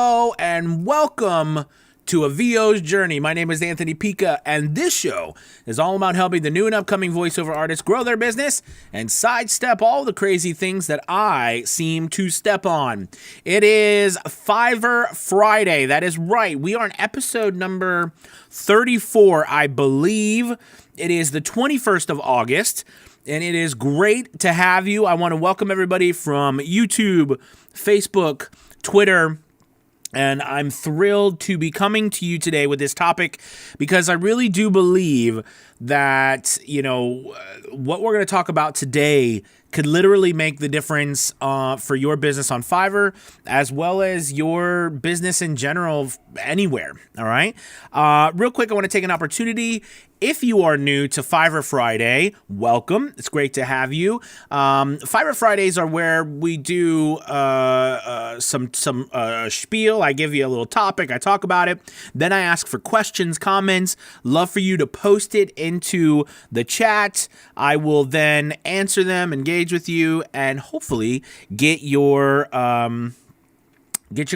Hello and welcome to A VO's Journey. My name is Anthony Pica, and this show is all about helping the new and upcoming voiceover artists grow their business and sidestep all the crazy things that I seem to step on. It is Fiverr Friday. That is right. We are on episode number 34, I believe. It is the 21st of August, and it is great to have you. I want to welcome everybody from YouTube, Facebook, Twitter, and I'm thrilled to be coming to you today with this topic because I really do believe that, what we're going to talk about today could literally make the difference for your business on Fiverr as well as your business in general anywhere, all right? Real quick, I want to take an opportunity. If you are new to Fiverr Friday, welcome. It's great to have you. Fiverr Fridays are where we do some spiel. I give you a little topic. I talk about it. Then I ask for questions, comments. Love for you to post it into the chat. I will then answer them, engage with you, and hopefully get your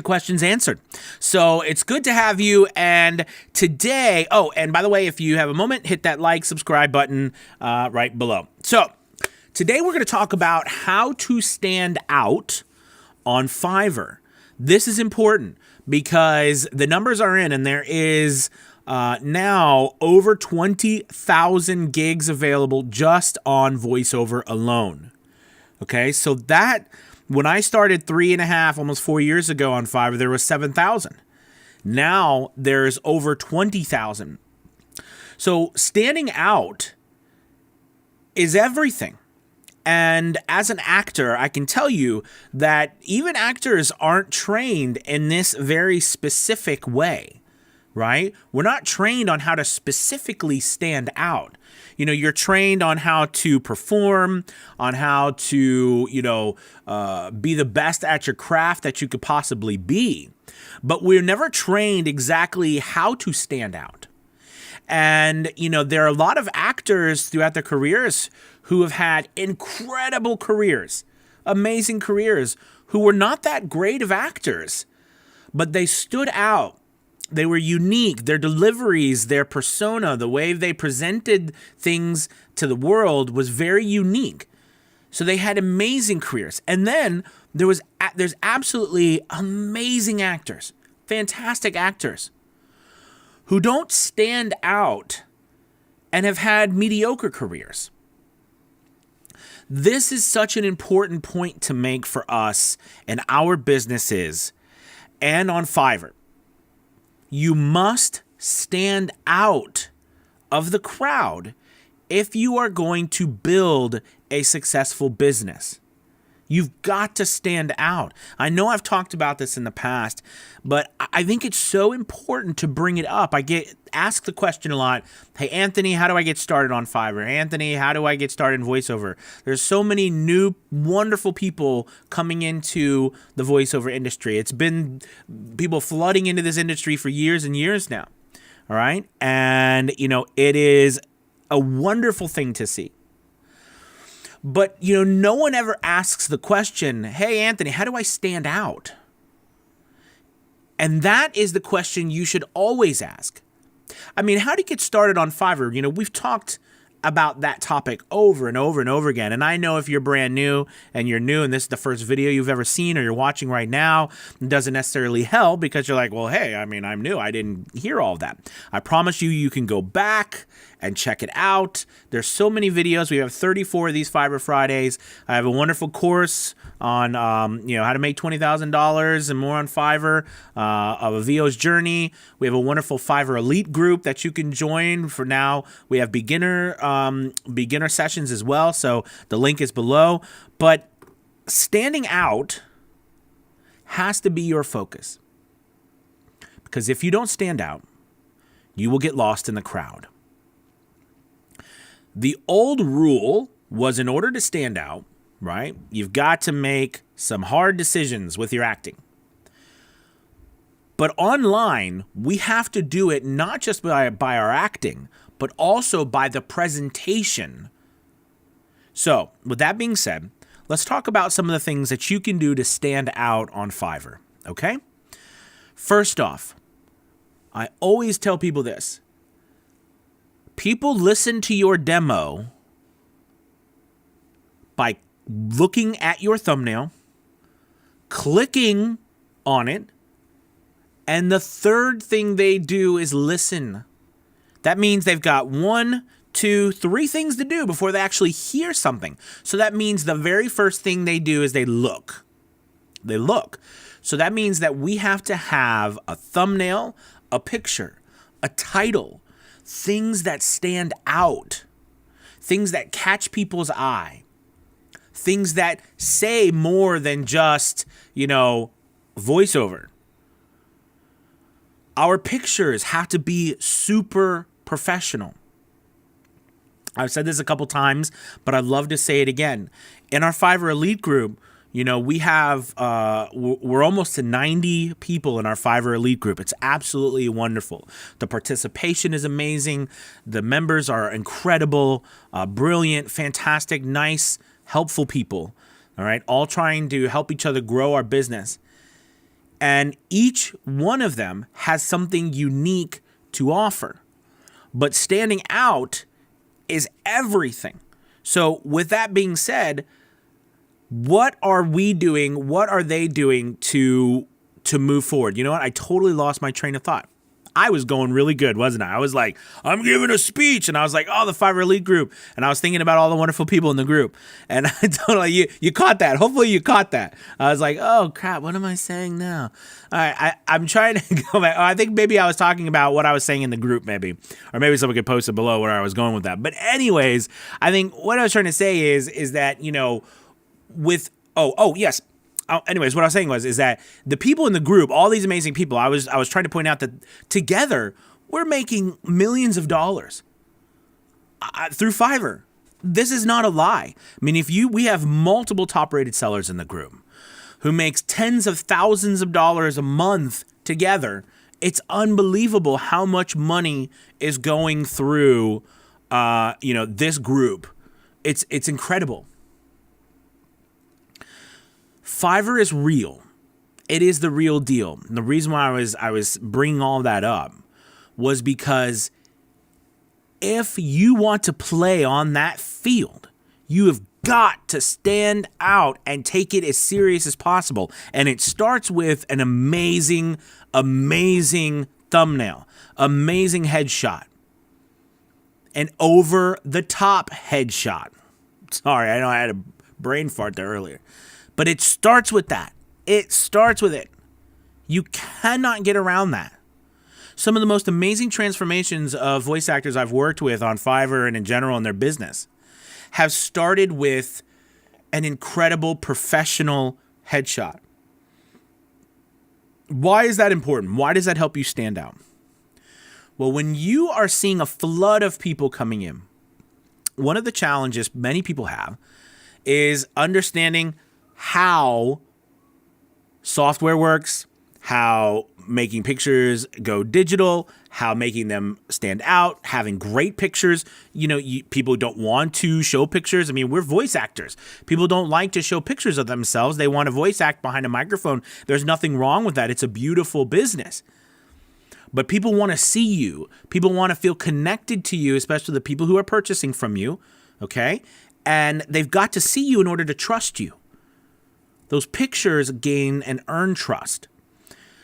questions answered. So it's good to have you. And today, and by the way, if you have a moment, hit that like, subscribe button right below. So today we're going to talk about how to stand out on Fiverr. This is important because the numbers are in, and there is now over 20,000 gigs available just on voiceover alone. Okay, so that, when I started 3.5, almost 4 years ago on Fiverr, there was 7,000. Now there's over 20,000. So standing out is everything. And as an actor, I can tell you that even actors aren't trained in this very specific way, right? We're not trained on how to specifically stand out. You're trained on how to perform, on how to, be the best at your craft that you could possibly be. But we're never trained exactly how to stand out. And, there are a lot of actors throughout their careers who have had incredible careers, amazing careers, who were not that great of actors, but they stood out. They were unique. Their deliveries, their persona, the way they presented things to the world was very unique. So they had amazing careers. And then there's absolutely amazing actors, fantastic actors, who don't stand out and have had mediocre careers. This is such an important point to make for us in our businesses and on Fiverr. You must stand out of the crowd if you are going to build a successful business. You've got to stand out. I know I've talked about this in the past, but I think it's so important to bring it up. I get asked the question a lot, hey, Anthony, how do I get started on Fiverr? Anthony, how do I get started in voiceover? There's so many new, wonderful people coming into the voiceover industry. It's been people flooding into this industry for years and years now, all right? And, it is a wonderful thing to see. But, no one ever asks the question, hey, Anthony, how do I stand out? And that is the question you should always ask. I mean, how do you get started on Fiverr? We've talked about that topic over and over and over again. And I know if you're brand new and this is the first video you've ever seen or you're watching right now, it doesn't necessarily help because you're like, well, hey, I'm new. I didn't hear all of that. I promise you can go back and check it out. There's so many videos. We have 34 of these Fiverr Fridays. I have a wonderful course on, how to make $20,000 and more on Fiverr, of A VO's Journey. We have a wonderful Fiverr Elite group that you can join. For now, we have beginner sessions as well. So the link is below. But standing out has to be your focus. Because if you don't stand out, you will get lost in the crowd. The old rule was, in order to stand out, right, you've got to make some hard decisions with your acting. But online, we have to do it not just by our acting, but also by the presentation. So, with that being said, let's talk about some of the things that you can do to stand out on Fiverr, okay? First off, I always tell people this. People listen to your demo by looking at your thumbnail, clicking on it, and the third thing they do is listen. That means they've got 1, 2, 3 things to do before they actually hear something. So that means the very first thing they do is they look. They look. So that means that we have to have a thumbnail, a picture, a title, things that stand out, things that catch people's eye, things that say more than just, voiceover. Our pictures have to be super professional. I've said this a couple times, but I'd love to say it again. In our Fiverr Elite group, we have, we're almost to 90 people in our Fiverr Elite group. It's absolutely wonderful. The participation is amazing. The members are incredible, brilliant, fantastic, nice, helpful people. All right. All trying to help each other grow our business. And each one of them has something unique to offer. But standing out is everything. So with that being said, what are we doing? What are they doing to move forward? You know what? I totally lost my train of thought. I was going really good, wasn't I? I was like, I'm giving a speech. And I was like, oh, the Fiverr Elite group. And I was thinking about all the wonderful people in the group. And I totally, you caught that. Hopefully you caught that. I was like, oh, crap. What am I saying now? All right. I'm trying to go back. I think maybe I was talking about what I was saying in the group, maybe. Or maybe someone could post it below where I was going with that. But anyways, I think what I was trying to say is that, with, yes. Anyways, what I was saying is that the people in the group, all these amazing people, I was trying to point out that together we're making millions of dollars through Fiverr. This is not a lie. I mean, we have multiple top-rated sellers in the group who makes tens of thousands of dollars a month together. It's unbelievable how much money is going through, this group. It's incredible. Fiverr is real. It is the real deal. And the reason why I was bringing all that up was because if you want to play on that field, you have got to stand out and take it as serious as possible. And it starts with an amazing, amazing thumbnail, amazing headshot, an over-the-top headshot. Sorry, I know I had a brain fart there earlier. But it starts with that. It starts with it. You cannot get around that. Some of the most amazing transformations of voice actors I've worked with on Fiverr and in general in their business have started with an incredible professional headshot. Why is that important? Why does that help you stand out? Well, when you are seeing a flood of people coming in, one of the challenges many people have is understanding how software works, how making pictures go digital, how making them stand out, having great pictures. People don't want to show pictures. I mean, we're voice actors. People don't like to show pictures of themselves. They want to voice act behind a microphone. There's nothing wrong with that. It's a beautiful business. But people want to see you. People want to feel connected to you, especially the people who are purchasing from you, okay? And they've got to see you in order to trust you. Those pictures gain and earn trust.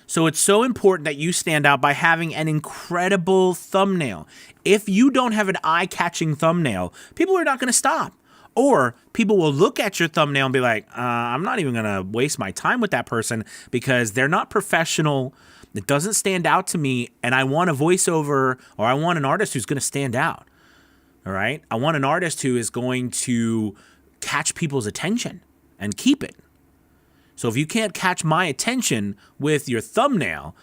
So it's so important that you stand out by having an incredible thumbnail. If you don't have an eye-catching thumbnail, people are not going to stop. Or people will look at your thumbnail and be like, I'm not even going to waste my time with that person because they're not professional. It doesn't stand out to me, and I want a voiceover or I want an artist who's going to stand out. All right? I want an artist who is going to catch people's attention and keep it. So if you can't catch my attention with your thumbnail,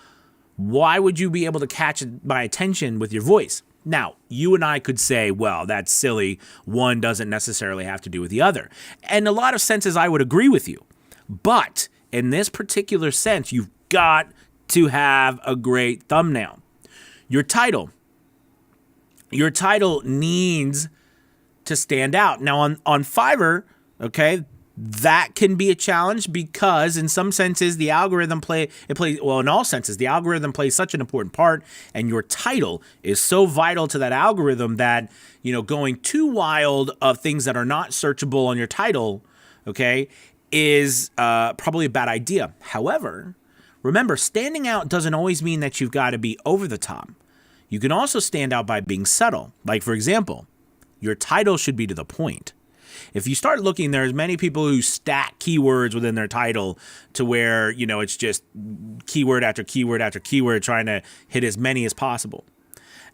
why would you be able to catch my attention with your voice? Now, you and I could say, well, that's silly. One doesn't necessarily have to do with the other. And in a lot of senses, I would agree with you. But in this particular sense, you've got to have a great thumbnail. Your title needs to stand out. Now, on Fiverr, okay, That can be a challenge because in some senses the algorithm in all senses the algorithm plays such an important part, and your title is so vital to that algorithm that, going too wild of things that are not searchable on your title, okay, is probably a bad idea. However, remember, standing out doesn't always mean that you've got to be over the top. You can also stand out by being subtle. Like, for example, your title should be to the point. If you start looking, there's many people who stack keywords within their title to where, it's just keyword after keyword after keyword trying to hit as many as possible,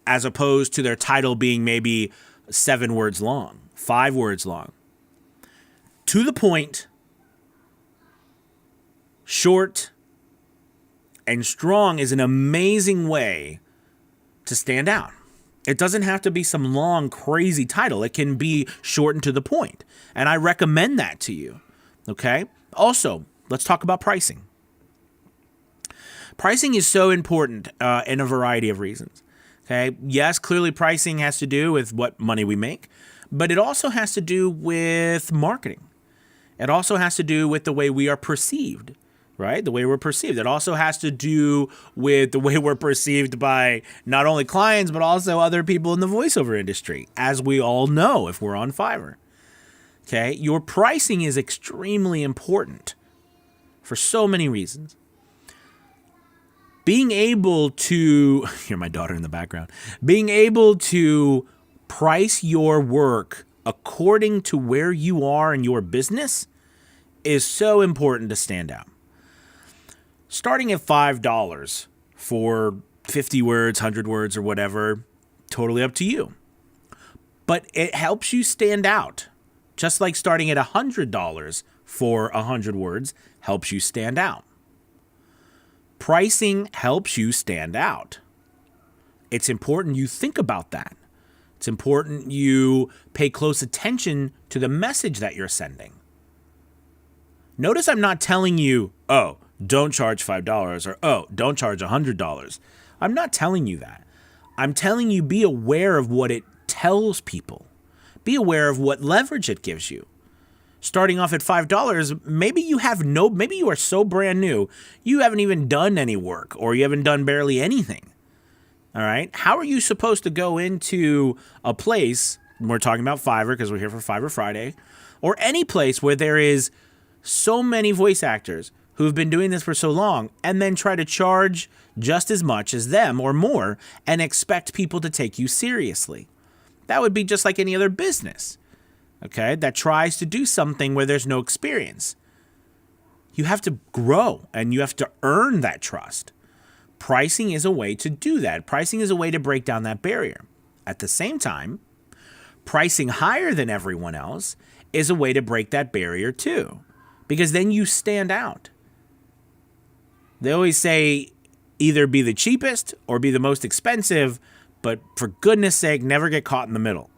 as opposed to their title being maybe 7 words long, 5 words long. To the point, short, and strong is an amazing way to stand out. It doesn't have to be some long, crazy title. It can be short and to the point. And I recommend that to you. Okay? Also, let's talk about pricing. Pricing is so important in a variety of reasons. Okay? Yes, clearly pricing has to do with what money we make, but it also has to do with marketing. It also has to do with the way we are perceived. Right? The way we're perceived. It also has to do with the way we're perceived by not only clients, but also other people in the voiceover industry, as we all know if we're on Fiverr. Okay? Your pricing is extremely important for so many reasons. Being able to, hear my daughter in the background, being able to price your work according to where you are in your business is so important to stand out. Starting at $5 for 50 words, 100 words, or whatever, totally up to you. But it helps you stand out. Just like starting at $100 for 100 words helps you stand out. Pricing helps you stand out. It's important you think about that. It's important you pay close attention to the message that you're sending. Notice I'm not telling you, don't charge $5 or, don't charge $100. I'm not telling you that. I'm telling you be aware of what it tells people. Be aware of what leverage it gives you. Starting off at $5, maybe you are so brand new, you haven't even done any work or you haven't done barely anything. All right. How are you supposed to go into a place, we're talking about Fiverr because we're here for Fiverr Friday, or any place where there is so many voice actors who've been doing this for so long, and then try to charge just as much as them or more and expect people to take you seriously? That would be just like any other business, okay, that tries to do something where there's no experience. You have to grow and you have to earn that trust. Pricing is a way to do that. Pricing is a way to break down that barrier. At the same time, pricing higher than everyone else is a way to break that barrier too, because then you stand out. They always say either be the cheapest or be the most expensive, but for goodness sake, never get caught in the middle.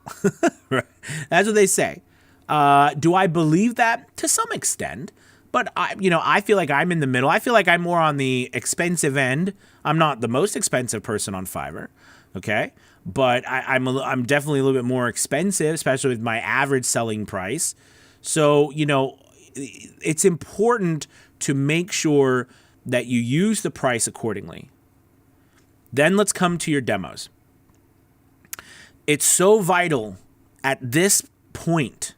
Right? That's what they say. Do I believe that? To some extent. But I feel like I'm in the middle. I feel like I'm more on the expensive end. I'm not the most expensive person on Fiverr, okay? But I'm definitely a little bit more expensive, especially with my average selling price. So, it's important to make sure that you use the price accordingly. Then let's come to your demos. It's so vital at this point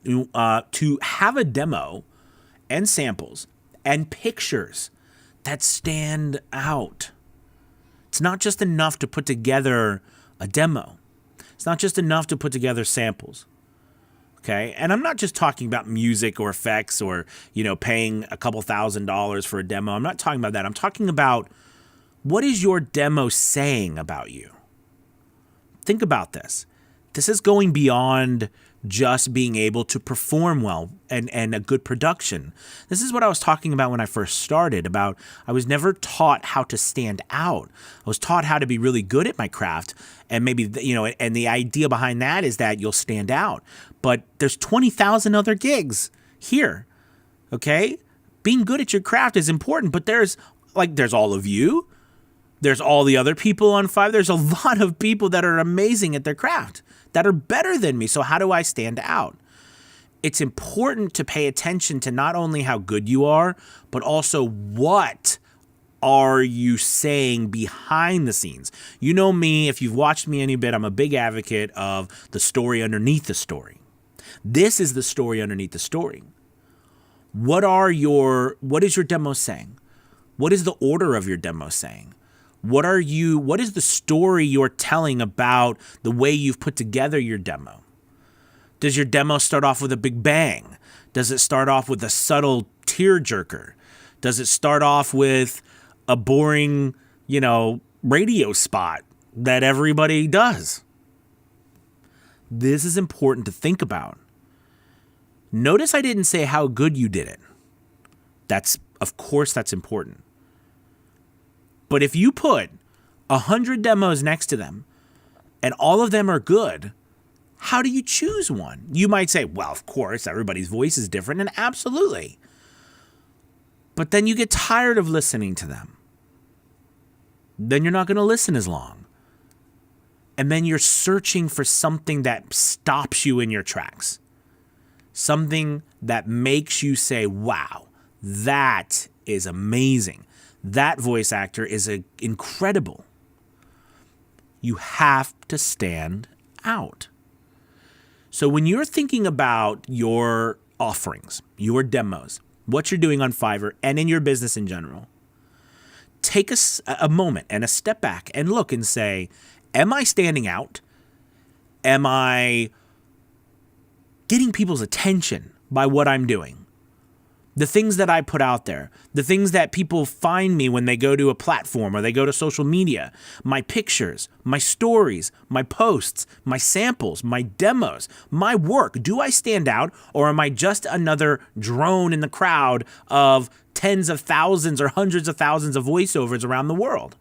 to have a demo and samples and pictures that stand out. It's not just enough to put together a demo. It's not just enough to put together samples. Okay? And I'm not just talking about music or effects or, paying a couple $1,000s for a demo. I'm not talking about that. I'm talking about what is your demo saying about you? Think about this. This is going beyond just being able to perform well and a good production. This is what I was talking about when I first started, about I was never taught how to stand out. I was taught how to be really good at my craft, and maybe, and the idea behind that is that you'll stand out. But there's 20,000 other gigs here, okay? Being good at your craft is important, but there's all of you. There's all the other people on Fiverr. There's a lot of people that are amazing at their craft, that are better than me. So how do I stand out? it's important to pay attention to not only how good you are, but also what are you saying behind the scenes. You know me, if you've watched me any bit, I'm a big advocate of the story underneath the story. This is the story underneath the story. What is your demo saying? What is the order of your demo saying? What is the story you're telling about the way you've put together your demo? Does your demo start off with a big bang? Does it start off with a subtle tearjerker? Does it start off with a boring, radio spot that everybody does? This is important to think about. Notice I didn't say how good you did it. Of course, that's important. But if you put 100 demos next to them and all of them are good, how do you choose one? You might say, well, of course, everybody's voice is different, and absolutely. But then you get tired of listening to them. Then you're not going to listen as long. And then you're searching for something that stops you in your tracks. Something that makes you say, wow, that is amazing. That voice actor is incredible. You have to stand out. So when you're thinking about your offerings, your demos, what you're doing on Fiverr and in your business in general, take a moment and a step back and look and say, am I standing out? Am I getting people's attention by what I'm doing? The things that I put out there, the things that people find me when they go to a platform or they go to social media, my pictures, my stories, my posts, my samples, my demos, my work. Do I stand out, or am I just another drone in the crowd of tens of thousands or hundreds of thousands of voiceovers around the world?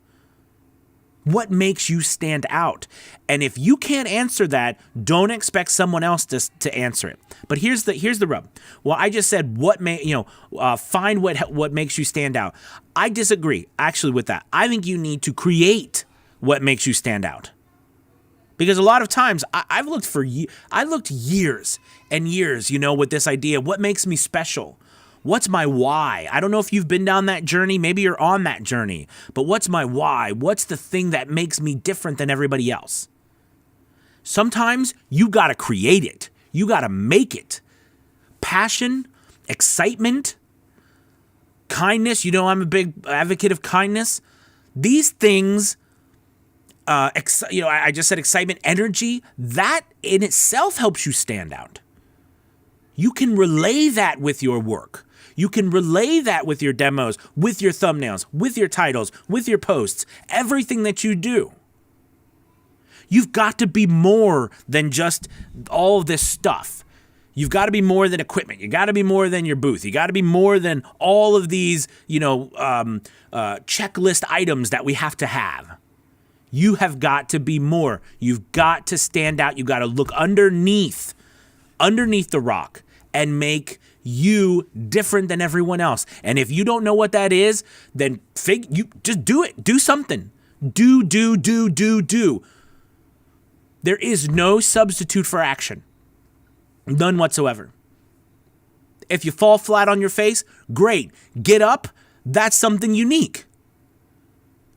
What makes you stand out? And if you can't answer that, don't expect someone else to answer it. But here's the rub. Well, I just said find what makes you stand out. I disagree actually with that. I think you need to create what makes you stand out. Because a lot of times I looked years and years, with this idea, what makes me special? What's my why? I don't know if you've been down that journey. Maybe you're on that journey. But what's my why? What's the thing that makes me different than everybody else? Sometimes you got to create it. You got to make it. Passion, excitement, kindness. I'm a big advocate of kindness. These things, I just said excitement, energy, that in itself helps you stand out. You can relay that with your work. You can relay that with your demos, with your thumbnails, with your titles, with your posts, everything that you do. You've got to be more than just all of this stuff. You've got to be more than equipment. You got to be more than your booth. You got to be more than all of these, checklist items that we have to have. You have got to be more. You've got to stand out. You've got to look underneath the rock and make you different than everyone else. And if you don't know what that is, then you just do it. Do something. Do. There is no substitute for action. None whatsoever. If you fall flat on your face, great. Get up. That's something unique.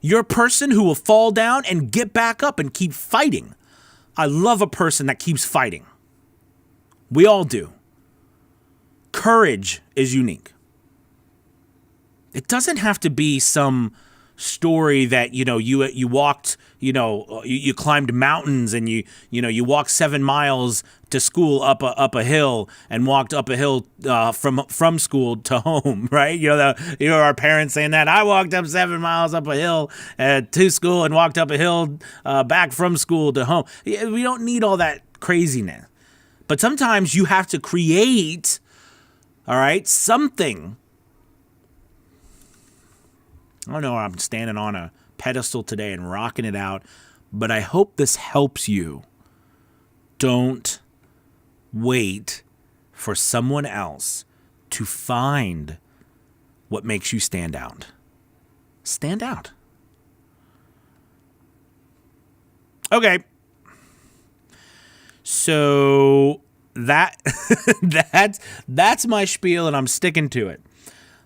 You're a person who will fall down and get back up and keep fighting. I love a person that keeps fighting. We all do. Courage is unique. It doesn't have to be some story that you walked, you climbed mountains and you walked 7 miles to school up a hill and walked up a hill from school to home, right? Our parents saying that I walked up 7 miles up a hill to school and walked up a hill back from school to home. We don't need all that craziness. But sometimes you have to create, all right, something. I don't know, I'm standing on a pedestal today and rocking it out, but I hope this helps you. Don't wait for someone else to find what makes you stand out. Stand out. Okay. So that that's my spiel, and I'm sticking to it.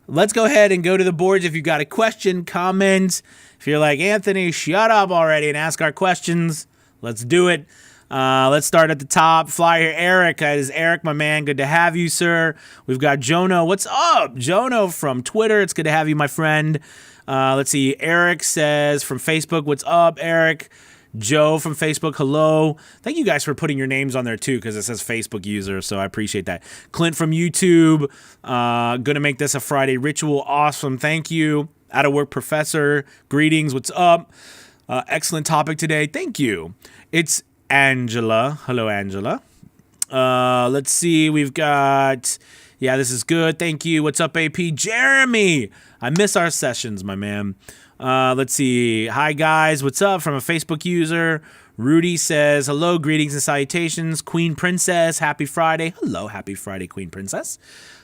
Let's go ahead and go to the boards. If you've got a question, comment. If you're like, Anthony, shut up already and ask our questions, let's do it. Let's start at the top. Flyer Eric. That is Eric, my man. Good to have you, sir. We've got Jono. What's up? Jono from Twitter. It's good to have you, my friend. Let's see. Eric says from Facebook, what's up, Eric? Joe from Facebook, hello. Thank you guys for putting your names on there too, because it says Facebook user, so I appreciate that. Clint from YouTube, gonna make this a Friday ritual. Awesome, thank you. Out of work professor, greetings, what's up? Excellent topic today, thank you. It's Angela. Hello, Angela. Let's see, we've got, yeah, this is good, thank you. What's up, AP? Jeremy, I miss our sessions, my man. Let's see. Hi, guys. What's up? From a Facebook user. Rudy says, hello, greetings and salutations. Queen Princess, happy Friday. Hello, happy Friday, Queen Princess.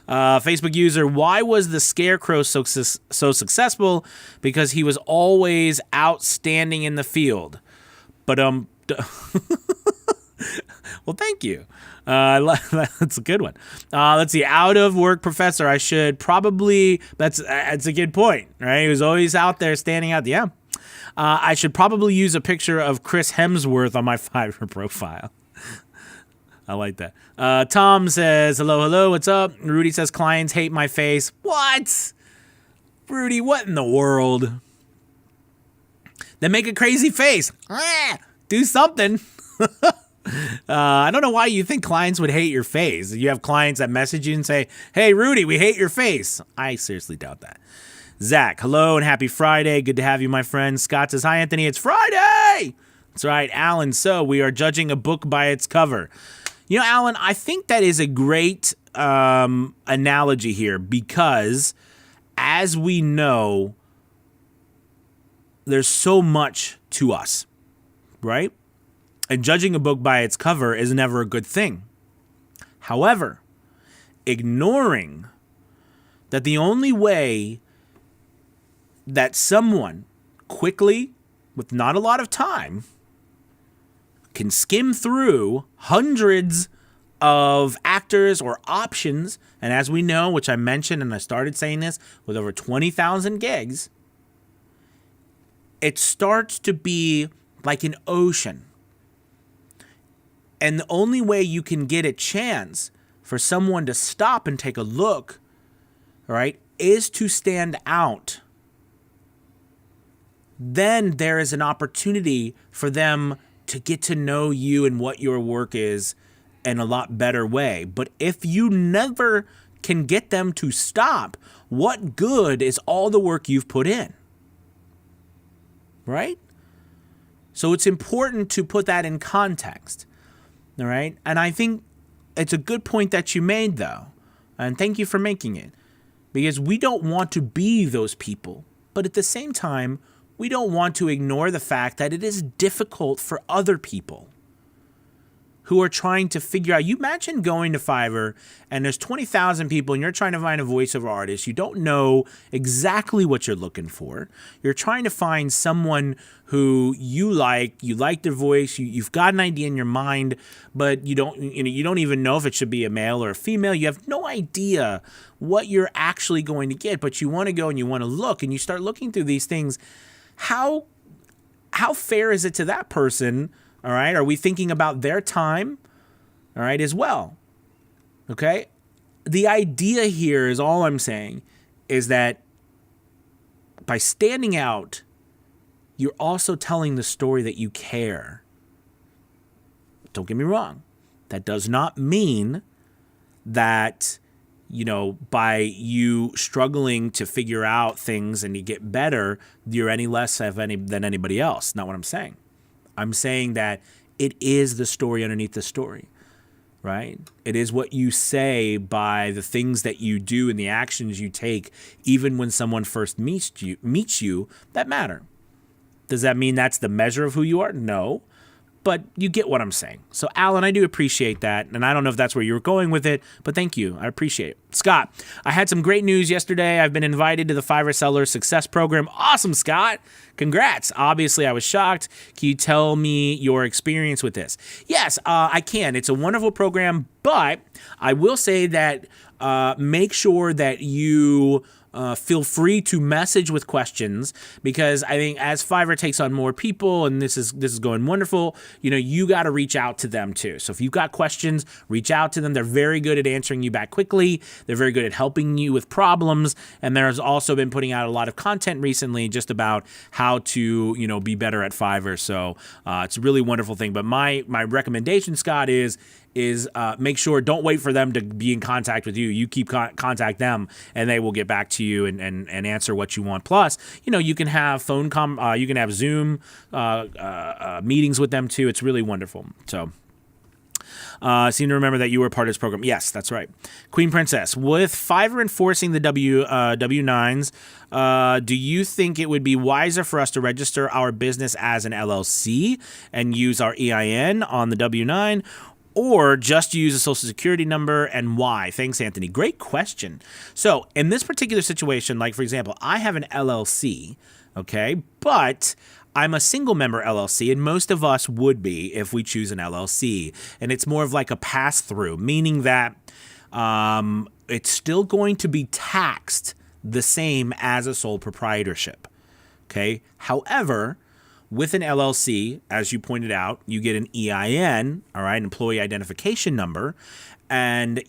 Facebook user, why was the Scarecrow so successful? Because he was always outstanding in the field. But, well, thank you. That's a good one. Let's see. Out of work professor. I should probably. That's a good point, right? He was always out there standing out. Yeah. I should probably use a picture of Chris Hemsworth on my Fiverr profile. I like that. Tom says, hello, what's up? Rudy says, clients hate my face. What? Rudy, what in the world? Then make a crazy face. Do something. I don't know why you think clients would hate your face. You have clients that message you and say, hey, Rudy, we hate your face. I seriously doubt that. Zach, hello and happy Friday. Good to have you, my friend. Scott says, hi, Anthony. It's Friday. That's right, Alan. So we are judging a book by its cover. You know, Alan, I think that is a great analogy here because as we know, there's so much to us, right? And judging a book by its cover is never a good thing. However, ignoring that the only way that someone quickly, with not a lot of time, can skim through hundreds of actors or options, and as we know, which I mentioned and I started saying this, with over 20,000 gigs, it starts to be like an ocean. And the only way you can get a chance for someone to stop and take a look, all right, is to stand out. Then there is an opportunity for them to get to know you and what your work is in a lot better way. But if you never can get them to stop, what good is all the work you've put in? Right? So it's important to put that in context. All right. And I think it's a good point that you made, though. And thank you for making it. Because we don't want to be those people. But at the same time, we don't want to ignore the fact that it is difficult for other people who are trying to figure out. You imagine going to Fiverr and there's 20,000 people and you're trying to find a voiceover artist. You don't know exactly what you're looking for. You're trying to find someone who you like their voice, you've got an idea in your mind, but you don't even know if it should be a male or a female. You have no idea what you're actually going to get, but you want to go and you want to look and you start looking through these things. How fair is it to that person? All right. Are we thinking about their time? All right. As well. Okay. The idea here is all I'm saying is that by standing out, you're also telling the story that you care. Don't get me wrong. That does not mean that, by you struggling to figure out things and to get better, you're any less than anybody else. Not what I'm saying. I'm saying that it is the story underneath the story, right? It is what you say by the things that you do and the actions you take, even when someone first meets you that matter. Does that mean that's the measure of who you are? No. but you get what I'm saying. So, Alan, I do appreciate that. And I don't know if that's where you were going with it, but thank you. I appreciate it. Scott, I had some great news yesterday. I've been invited to the Fiverr Seller Success Program. Awesome, Scott. Congrats. Obviously, I was shocked. Can you tell me your experience with this? Yes, I can. It's a wonderful program, but I will say that make sure that you feel free to message with questions, because I think as Fiverr takes on more people, and this is going wonderful, you got to reach out to them too. So if you've got questions, reach out to them. They're very good at answering you back quickly. They're very good at helping you with problems. And there's also been putting out a lot of content recently just about how to, be better at Fiverr. So it's a really wonderful thing. But my recommendation, Scott, is make sure, don't wait for them to be in contact with you. You keep contact them, and they will get back to you and answer what you want. Plus, you can have you can have Zoom meetings with them too. It's really wonderful. So, seem to remember that you were part of this program. Yes, that's right. Queen Princess, with Fiverr enforcing the W-9s, do you think it would be wiser for us to register our business as an LLC and use our EIN on the W-9? Or just use a social security number, and why? Thanks, Anthony. Great question. So in this particular situation, like for example, I have an LLC, okay, but I'm a single member LLC, and most of us would be if we choose an LLC. And it's more of like a pass-through, meaning that it's still going to be taxed the same as a sole proprietorship, okay? However, with an LLC, as you pointed out, you get an EIN, all right, employee identification number, and,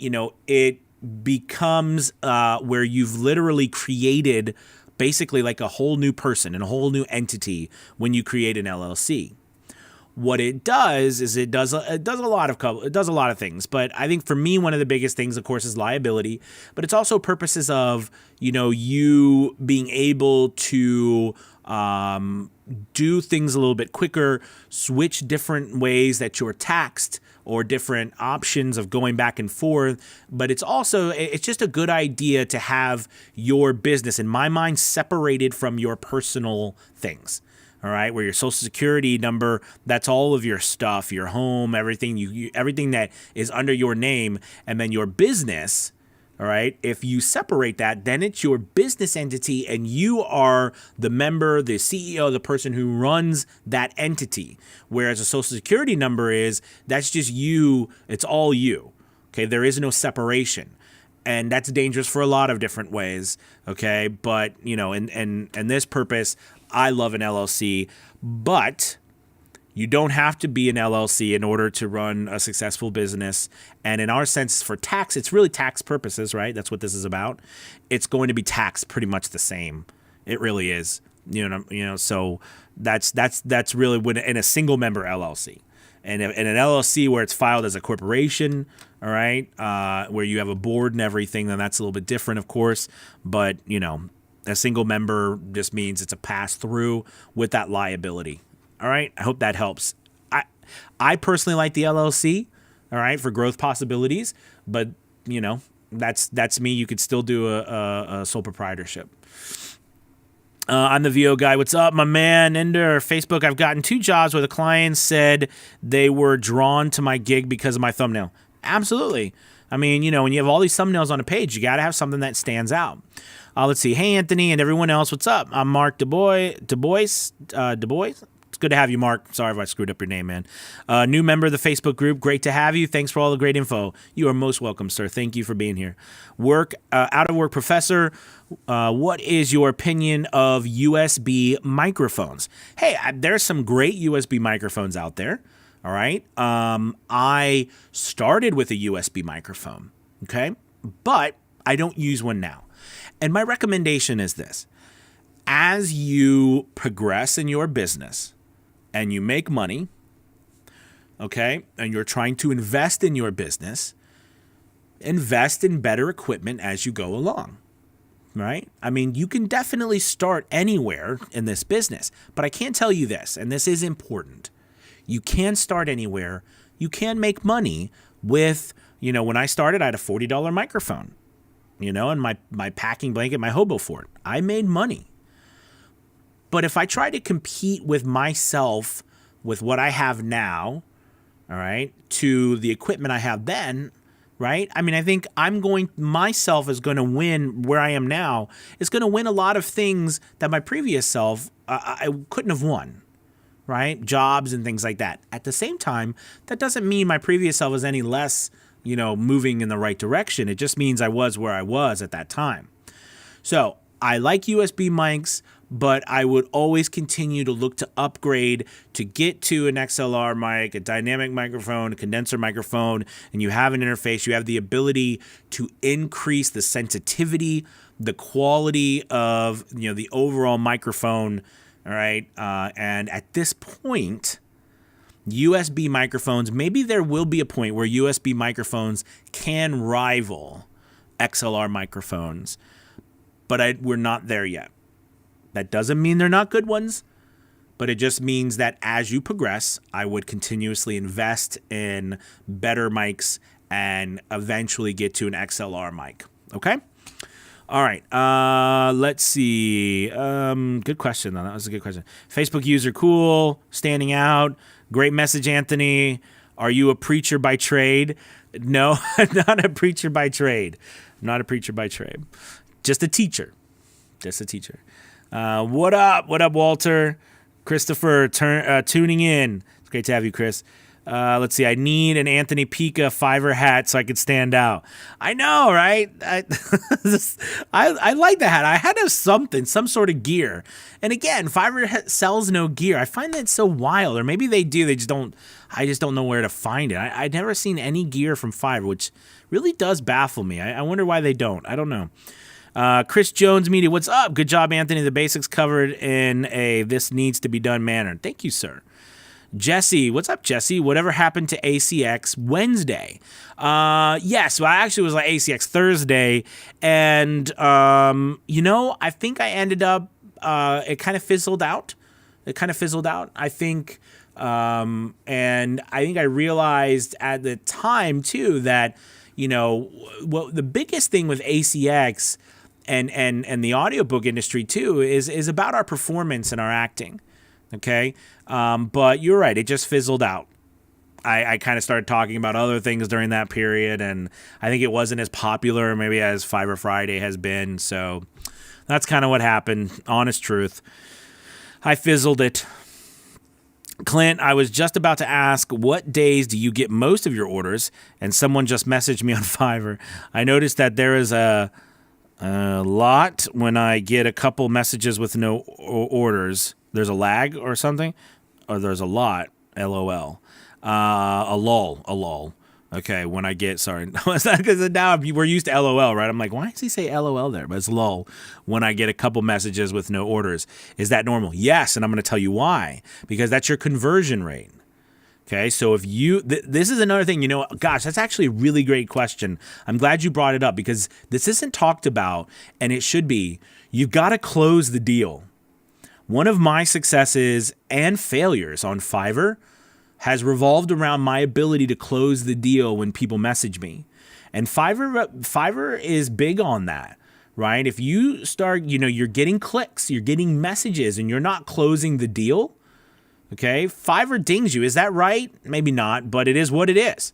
it becomes where you've literally created basically like a whole new person and a whole new entity when you create an LLC. What it does is it does a lot of things, but I think for me, one of the biggest things, of course, is liability, but it's also purposes of, you being able to do things a little bit quicker, switch different ways that you're taxed or different options of going back and forth. But it's just a good idea to have your business, in my mind, separated from your personal things. All right, where your social security number, that's all of your stuff, your home, everything, everything that is under your name, and then your business. All right, if you separate that, then it's your business entity, and you are the member, the CEO, the person who runs that entity. Whereas a social security number that's just you, it's all you. Okay, there is no separation. And that's dangerous for a lot of different ways, okay? But, in this purpose, I love an LLC, but you don't have to be an LLC in order to run a successful business. And in our sense, for tax, it's really tax purposes, right? That's what this is about. It's going to be taxed pretty much the same. It really is. So that's really when in a single member LLC. And in an LLC where it's filed as a corporation, all right, where you have a board and everything, then that's a little bit different, of course. But, a single member just means it's a pass-through with that liability. All right, I hope that helps. I personally like the LLC, all right, for growth possibilities. But, that's me. You could still do a sole proprietorship. I'm the VO guy. What's up, my man? Ender, Facebook, I've gotten 2 jobs where the clients said they were drawn to my gig because of my thumbnail. Absolutely. I mean, when you have all these thumbnails on a page, you got to have something that stands out. Let's see. Hey, Anthony and everyone else, what's up? I'm Mark DuBois. It's good to have you, Mark. Sorry if I screwed up your name, man. New member of the Facebook group. Great to have you. Thanks for all the great info. You are most welcome, sir. Thank you for being here. Out of work professor. What is your opinion of USB microphones? Hey, there's some great USB microphones out there. All right. I started with a USB microphone. Okay. But I don't use one now. And my recommendation is this. As you progress in your business and you make money, okay, and you're trying to invest in your business, invest in better equipment as you go along, right? I mean, you can definitely start anywhere in this business, but I can tell you this, and this is important. You can start anywhere. You can make money with, when I started, I had a $40 microphone, and my packing blanket, my hobo fort. I made money. But if I try to compete with myself with what I have now, all right, to the equipment I have then, right? I mean, I think myself is going to win where I am now. It's going to win a lot of things that my previous self, I couldn't have won, right? Jobs and things like that. At the same time, that doesn't mean my previous self is any less, moving in the right direction. It just means I was where I was at that time. So I like USB mics, but I would always continue to look to upgrade to get to an XLR mic, a dynamic microphone, a condenser microphone, and you have an interface. You have the ability to increase the sensitivity, the quality of the overall microphone. All right, and at this point, USB microphones, maybe there will be a point where USB microphones can rival XLR microphones, but we're not there yet. That doesn't mean they're not good ones, but it just means that as you progress, I would continuously invest in better mics and eventually get to an XLR mic. Okay? All right. Let's see. Good question, though. That was a good question. Facebook user, cool. Standing out. Great message, Anthony. Are you a preacher by trade? No, I'm not a preacher by trade. I'm not a preacher by trade. Just a teacher. What up? What up, Walter? Christopher, tuning in. It's great to have you, Chris. Let's see. I need an Anthony Pica Fiverr hat so I could stand out. I know, right? I like the hat. I had to have some sort of gear. And again, Fiverr sells no gear. I find that so wild. Or maybe they do. I just don't know where to find it. I've never seen any gear from Fiverr, which really does baffle me. I wonder why they don't. I don't know. Chris Jones Media, what's up? Good job, Anthony. The basics covered in a this needs to be done manner. Thank you, sir. Jesse, what's up, Jesse? Whatever happened to ACX Wednesday? Yes, well, I actually was like ACX Thursday, and I think I ended up. It kind of fizzled out. I think, and I think I realized at the time too that the biggest thing with ACX and the audiobook industry too is about our performance and our acting. Okay. But you're right. It just fizzled out. I kind of started talking about other things during that period, and I think it wasn't as popular maybe as Fiverr Friday has been. So that's kind of what happened. Honest truth. I fizzled it. Clint, I was just about to ask, what days do you get most of your orders? And someone just messaged me on Fiverr. I noticed that there is a lot when I get a couple messages with no orders. There's a lag or something? Or there's a lot, LOL. A lull. Okay, when I get, sorry. Because now we're used to LOL, right? I'm like, why does he say LOL there? But it's lull when I get a couple messages with no orders. Is that normal? Yes, and I'm going to tell you why. Because that's your conversion rate. Okay, so if this is another thing, gosh, that's actually a really great question. I'm glad you brought it up because this isn't talked about, and it should be. You've got to close the deal. One of my successes and failures on Fiverr has revolved around my ability to close the deal when people message me. And Fiverr is big on that, right? If you start, you're getting clicks, you're getting messages, and you're not closing the deal, okay? Fiverr dings you. Is that right? Maybe not, but it is what it is,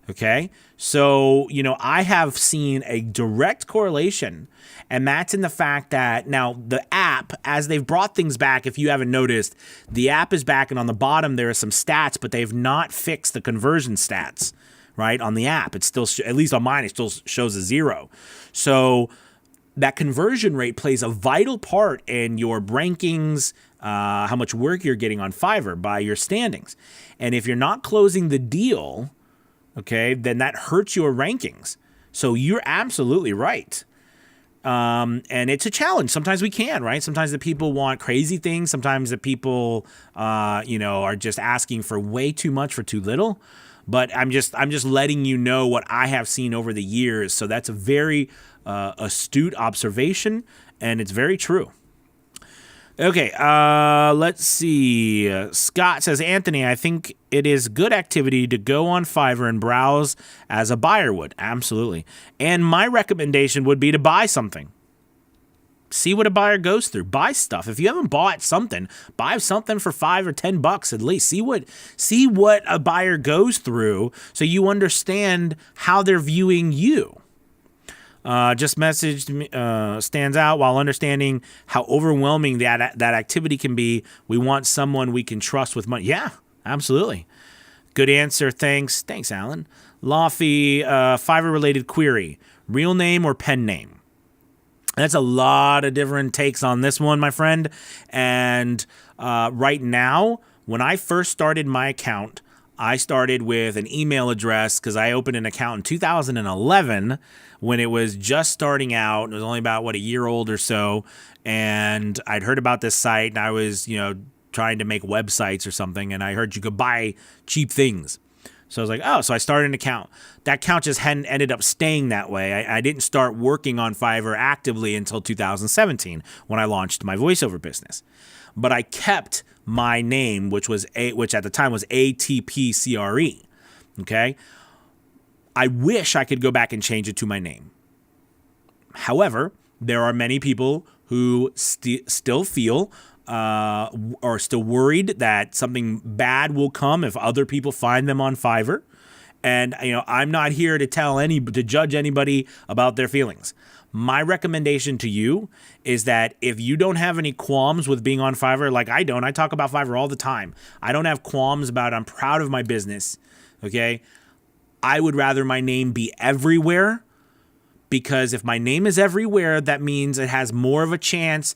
okay? So, I have seen a direct correlation, and that's in the fact that now the app, as they've brought things back, if you haven't noticed, the app is back, and on the bottom there are some stats, but they've not fixed the conversion stats, right? On the app, it's still, at least on mine, it still shows a 0. So that conversion rate plays a vital part in your rankings, how much work you're getting on Fiverr by your standings. And if you're not closing the deal, okay, then that hurts your rankings. So you're absolutely right. And it's a challenge. Sometimes we can, right? Sometimes the people want crazy things. Sometimes the people, are just asking for way too much for too little. But I'm just letting you know what I have seen over the years. So that's a very astute observation, and it's very true. Okay, let's see. Scott says, Anthony, I think it is good activity to go on Fiverr and browse as a buyer would. Absolutely. And my recommendation would be to buy something. See what a buyer goes through. Buy stuff. If you haven't bought something, buy something for $5 or $10 at least. See what a buyer goes through so you understand how they're viewing you. Just messaged me, stands out while understanding how overwhelming that activity can be. We want someone we can trust with money. Yeah, absolutely. Good answer. Thanks, Alan. Lofty, Fiverr related query. Real name or pen name? That's a lot of different takes on this one, my friend. And right now, when I first started my account, I started with an email address because I opened an account in 2011 when it was just starting out. It was only about, a year old or so. And I'd heard about this site and I was, trying to make websites or something. And I heard you could buy cheap things. So I was like, oh, so I started an account. That account just hadn't ended up staying that way. I didn't start working on Fiverr actively until 2017 when I launched my voiceover business. But I kept my name, which at the time was ATPCRE. Okay. I wish I could go back and change it to my name. However, there are many people who still feel are still worried that something bad will come if other people find them on Fiverr. And, I'm not here to to judge anybody about their feelings. My recommendation to you is that if you don't have any qualms with being on Fiverr, like I don't, I talk about Fiverr all the time. I don't have qualms about it. I'm proud of my business. Okay. I would rather my name be everywhere, because if my name is everywhere, that means it has more of a chance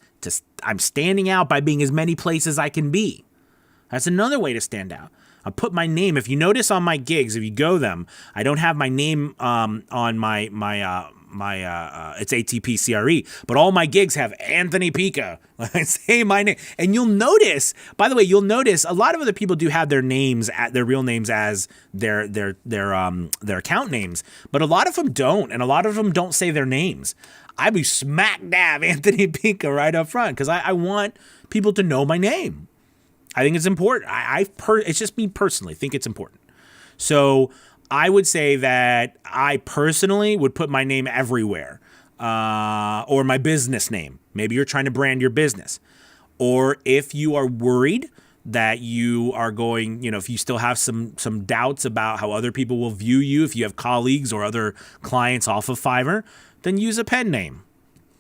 I'm standing out by being as many places I can be. That's another way to stand out. I put my name. If you notice on my gigs, if you go them, I don't have my name on my it's ATPCRE, but all my gigs have Anthony Pica. I say my name, and you'll notice. By the way, a lot of other people do have their names at their real names as their account names, but a lot of them don't, and a lot of them don't say their names. I be smack dab Anthony Pica right up front because I want people to know my name. I think it's important. It's just me personally think it's important. So I would say that I personally would put my name everywhere, or my business name. Maybe you're trying to brand your business. Or if you are worried that you are going, if you still have some doubts about how other people will view you, if you have colleagues or other clients off of Fiverr, then use a pen name.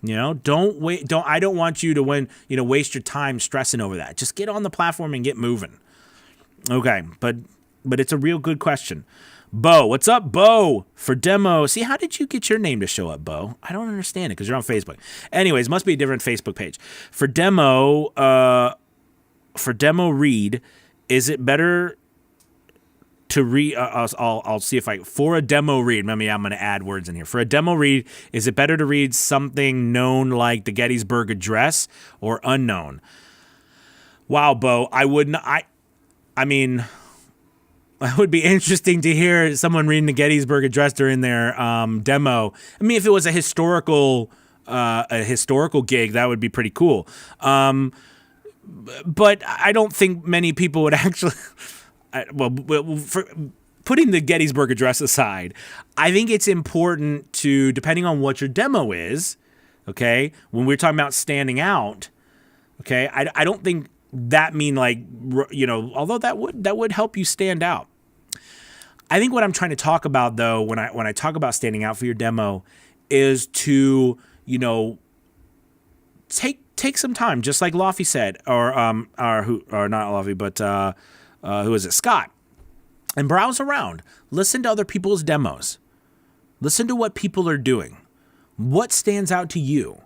I don't want you to waste your time stressing over that. Just get on the platform and get moving. Okay, but it's a real good question. Bo, what's up, Bo? For demo, see, how did you get your name to show up, Bo? I don't understand it because you're on Facebook. Anyways, must be a different Facebook page. For demo read, is it better to read? I'll see if for a demo read. Maybe I'm going to add words in here. For a demo read, is it better to read something known like the Gettysburg Address or unknown? Wow, Bo, I wouldn't. I mean. It would be interesting to hear someone reading the Gettysburg Address during their demo. I mean, if it was a historical gig, that would be pretty cool. But I don't think many people would actually. For putting the Gettysburg Address aside, I think it's important to, depending on what your demo is, okay, when we're talking about standing out, okay, I don't think that mean although that would help you stand out. I think what I'm trying to talk about though, when I talk about standing out for your demo, is to, take some time, just like Lofty said, or not Lofty, but who is it? Scott, and browse around, listen to other people's demos, listen to what people are doing, what stands out to you.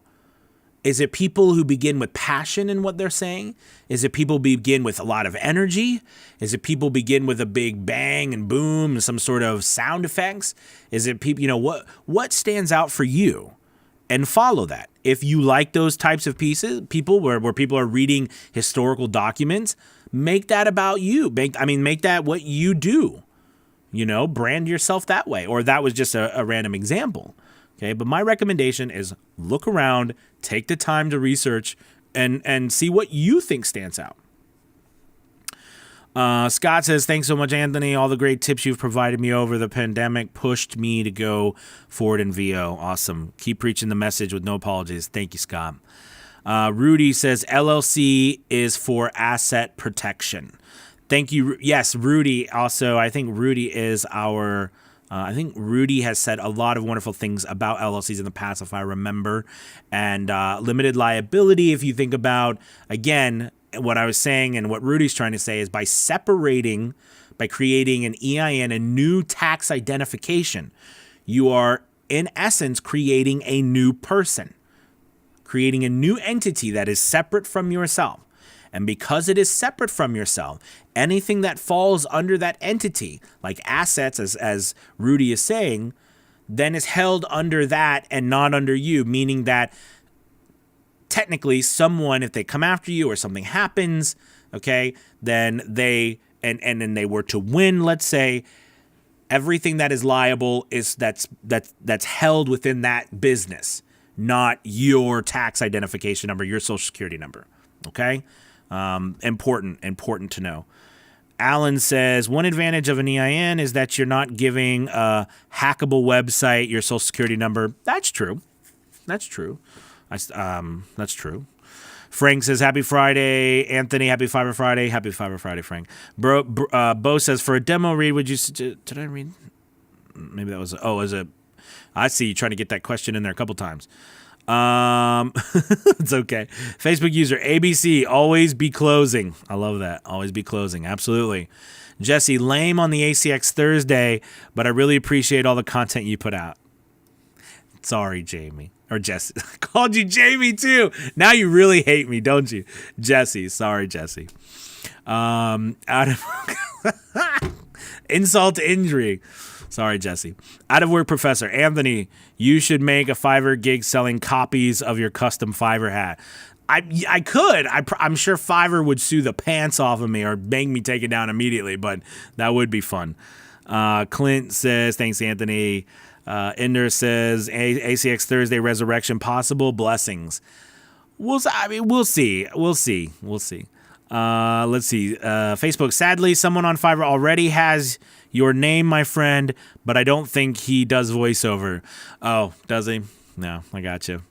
Is it people who begin with passion in what they're saying? Is it people begin with a lot of energy? Is it people begin with a big bang and boom and some sort of sound effects? Is it people, what stands out for you? And follow that. If you like those types of people where people are reading historical documents, make that about you. Make that what you do. Brand yourself that way. Or that was just a random example. Okay, but my recommendation is look around, take the time to research, and see what you think stands out. Scott says, thanks so much, Anthony. All the great tips you've provided me over the pandemic pushed me to go forward in VO. Awesome. Keep preaching the message with no apologies. Thank you, Scott. Rudy says, LLC is for asset protection. Thank you. Yes, Rudy. Also, I think Rudy is our... I think Rudy has said a lot of wonderful things about LLCs in the past, if I remember. And limited liability, if you think about, again, what I was saying and what Rudy's trying to say is by creating an EIN, a new tax identification, you are, in essence, creating a new person, creating a new entity that is separate from yourself. And because it is separate from yourself, anything that falls under that entity, like assets, as Rudy is saying, then is held under that and not under you, meaning that technically someone, if they come after you or something happens, okay, then they, and then they were to win, let's say, everything that is liable is that's held within that business, not your tax identification number, your social security number, okay? Important to know. Alan says, one advantage of an EIN is that you're not giving a hackable website your social security number. That's true. That's true. That's true. Frank says, happy Friday. Anthony, happy Fiverr Friday. Happy Fiverr Friday, Frank. Bo says, for a demo read, would you, did I read? Maybe that was, I see you trying to get that question in there a couple times. It's okay. Facebook user ABC, always be closing. I love that. Always be closing. Absolutely. Jesse, lame on the ACX Thursday, but I really appreciate all the content you put out. Sorry, Jamie. Or Jesse. I called you Jamie too. Now you really hate me, don't you? Jesse. Sorry, Jesse. Out of insult to injury. Sorry, Jesse. Out of work professor. Anthony, you should make a Fiverr gig selling copies of your custom Fiverr hat. I could. I'm sure Fiverr would sue the pants off of me or make me take it down immediately, but that would be fun. Clint says, thanks, Anthony. Ender says, ACX Thursday resurrection possible? Blessings. We'll see. Let's see. Facebook, sadly, someone on Fiverr already has your name, my friend, but I don't think he does voiceover. Oh, does he? No, I got you.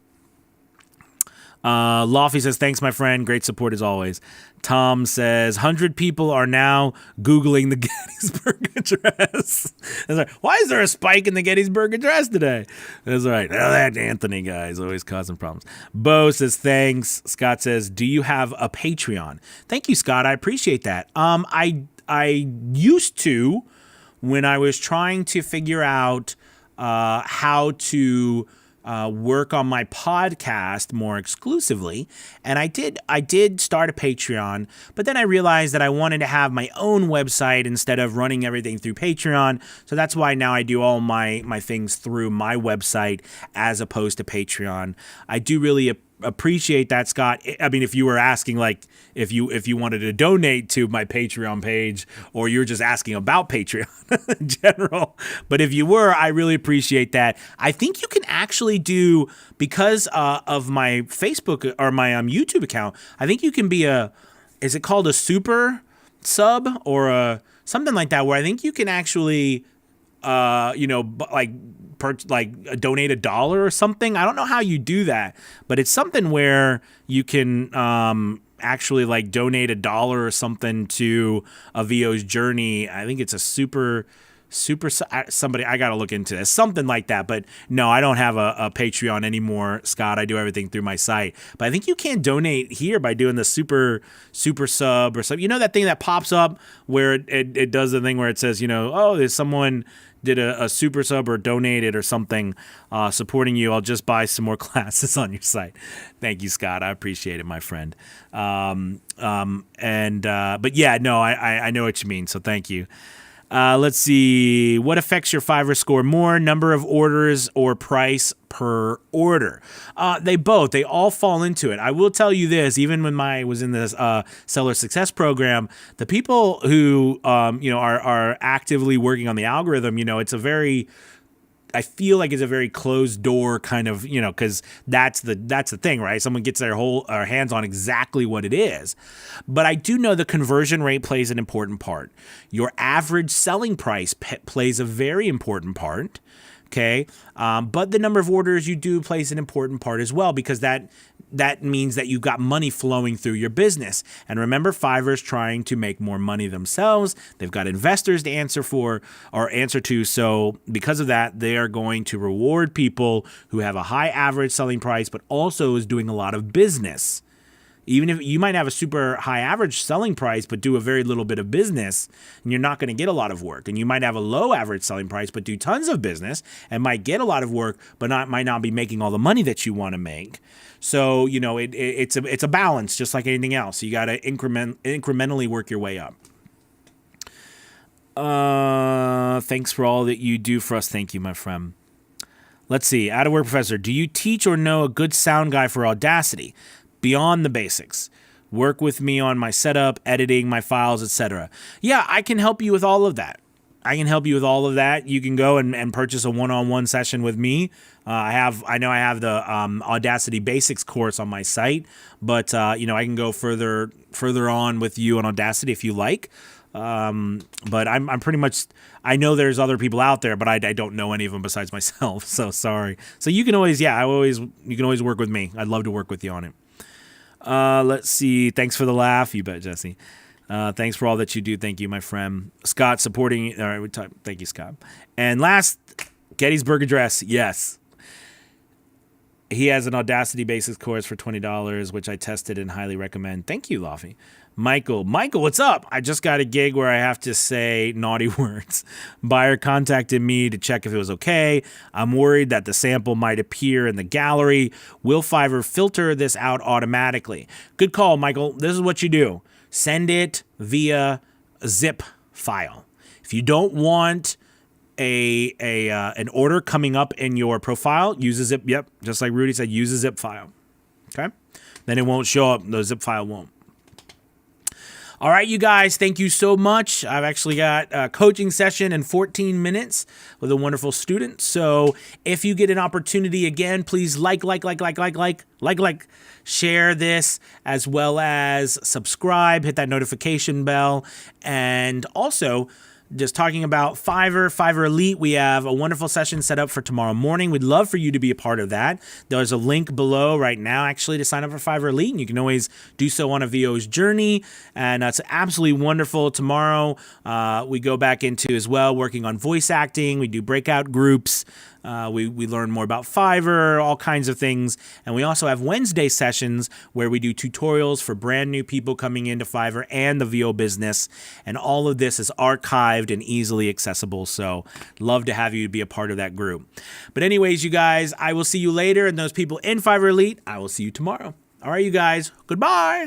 Lofty says, thanks, my friend. Great support as always. Tom says, 100 people are now Googling the Gettysburg Address. That's right. Why is there a spike in the Gettysburg Address today? That's right. Oh, that Anthony guy is always causing problems. Bo says, thanks. Scott says, do you have a Patreon? Thank you, Scott. I appreciate that. I used to, when I was trying to figure out how to work on my podcast more exclusively, and I did start a Patreon, but then I realized that I wanted to have my own website instead of running everything through Patreon, so that's why now I do all my things through my website as opposed to Patreon. I do really appreciate that, Scott. I mean, if you were asking, like, if you wanted to donate to my Patreon page, or you're just asking about Patreon in general, but if you were, I really appreciate that. I think you can actually do, because of my Facebook or my YouTube account, I think you can be is it called a super sub or something like that, where I think you can actually donate $1 or something. I don't know how you do that, but it's something where you can actually like donate $1 or something to a VO's journey. I think it's a super somebody, I got to look into this, something like that. But no, I don't have a Patreon anymore, Scott. I do everything through my site, but I think you can donate here by doing the super sub or something. You know, that thing that pops up where it does the thing where it says, there's someone did a super sub or donated or something supporting you. I'll just buy some more classes on your site. Thank you, Scott. I appreciate it, my friend. But yeah, no, I know what you mean. So thank you. Let's see. What affects your Fiverr score more? Number of orders or price per order? They all fall into it. I will tell you this, even when I was in this seller success program, the people who are actively working on the algorithm, it's a very I feel like it's a very closed door kind of, because that's the thing, right? Someone gets their hands on exactly what it is. But I do know the conversion rate plays an important part. Your average selling price plays a very important part. Okay. But the number of orders you do plays an important part as well, because that means that you've got money flowing through your business. And remember, Fiverr's trying to make more money themselves. They've got investors to answer to. So because of that, they are going to reward people who have a high average selling price, but also is doing a lot of business. Even if you might have a super high average selling price, but do a very little bit of business, and you're not going to get a lot of work. And you might have a low average selling price, but do tons of business and might get a lot of work, but might not be making all the money that you want to make. So, it's a balance, just like anything else. You got to incrementally work your way up. Thanks for all that you do for us. Thank you, my friend. Let's see. Out of work professor, do you teach or know a good sound guy for Audacity? Beyond the basics. Work with me on my setup, editing my files, etc. Yeah, I can help you with all of that. You can go and purchase a one-on-one session with me. I know I have the Audacity Basics course on my site, but I can go further on with you on Audacity if you like. But I'm pretty much, I know there's other people out there, but I don't know any of them besides myself. So sorry. So you can always, you can always work with me. I'd love to work with you on it. Let's see. Thanks for the laugh. You bet, Jesse. Thanks for all that you do. Thank you, my friend. Scott supporting. All right. Thank you, Scott. And last, Gettysburg Address. Yes. He has an Audacity Basics course for $20, which I tested and highly recommend. Thank you, Laffy. Michael, what's up? I just got a gig where I have to say naughty words. Buyer contacted me to check if it was okay. I'm worried that the sample might appear in the gallery. Will Fiverr filter this out automatically? Good call, Michael. This is what you do. Send it via a zip file. If you don't want an order coming up in your profile, use a zip. Yep, just like Rudy said, use a zip file. Okay? Then it won't show up. The zip file won't. All right, you guys, thank you so much. I've actually got a coaching session in 14 minutes with a wonderful student. So if you get an opportunity again, please like, share this, as well as subscribe, hit that notification bell. And also, just talking about Fiverr Elite, we have a wonderful session set up for tomorrow morning. We'd love for you to be a part of that. There's a link below right now, actually, to sign up for Fiverr Elite, and you can always do so on a VO's journey, and that's absolutely wonderful. Tomorrow, we go back into, as well, working on voice acting. We do breakout groups. We learn more about Fiverr, all kinds of things. And we also have Wednesday sessions where we do tutorials for brand new people coming into Fiverr and the VO business. And all of this is archived and easily accessible. So love to have you be a part of that group. But anyways, you guys, I will see you later. And those people in Fiverr Elite, I will see you tomorrow. All right, you guys, goodbye.